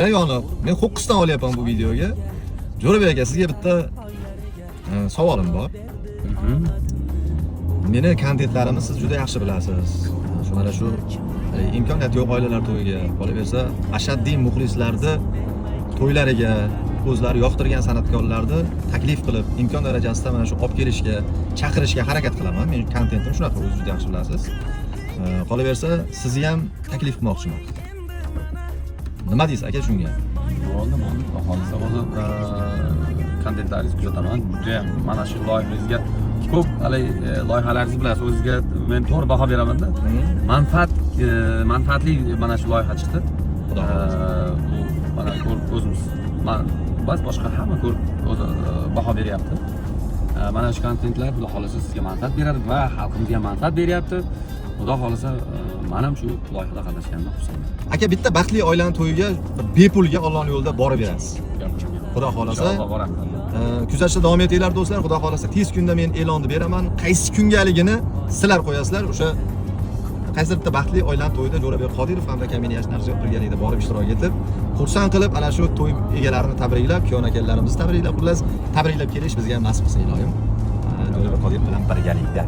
Yoniq, men Xo'qqisdan olyapman bu videoga. Jo'rabek aka, sizga bitta savolim bor. Meni kontentlarimni siz juda yaxshi bilasiz. Mana shu imkoniyati yo'q oilalar to'yiga, qolaversa ashaddiy muxlislarni to'ylariga, o'zlari yoqtirgan san'atkorlarni taklif qilib, imkon darajasida mana shu olib kelishga, chaqirishga harakat qilaman. Men kontentim shunaqa, o'zingiz juda yaxshi bilasiz. Qolaversa, sizni ham taklif qilmoqchiman. Nima deysiz aka shunga? Bo'ldi. Xohlasa o'zi kontentlaringizni kuzataman. Juda ham mana shu loyihangizga ko'p loyihalaringiz bilasiz, o'zingizga men to'g'ri baho beraman-da. Manfaatli mana shu loyiha chiqdi. Xudo bu mana ko'rib o'zimiz, bas boshqa hamma ko'rib o'zi baho beryapti. Mana shu kontentlar xudo xolasa sizga manfaat beradi va xalqimizga ham manfaat beryapti. Xudo xolasa men ham shu loyihada qatnashganimdan xursandman. Aka, bitta baxtli oilaning to'yiga bepulga Allohning yo'lida borib berasiz. Xudo xolasa kuzatishda davom etinglar do'stlar. Xudo xolasa tez kunda men e'lonni beraman. Qaysi kungaligini sizlar qo'yasizlar. O'sha qaysi bitta baxtli oilaning to'yida Jo'rabek Qodirov hamda Kamina Yashnarchi birgalikda borib ishtirok etib, xursand qilib, ana shu to'y egalarini tabriklab, kuyov akalarimizni tabriklab, xullas tabriklab kelish bizga ham nasib qilsin iloyim. Jo'rabek Qodirov bilan birgalikda.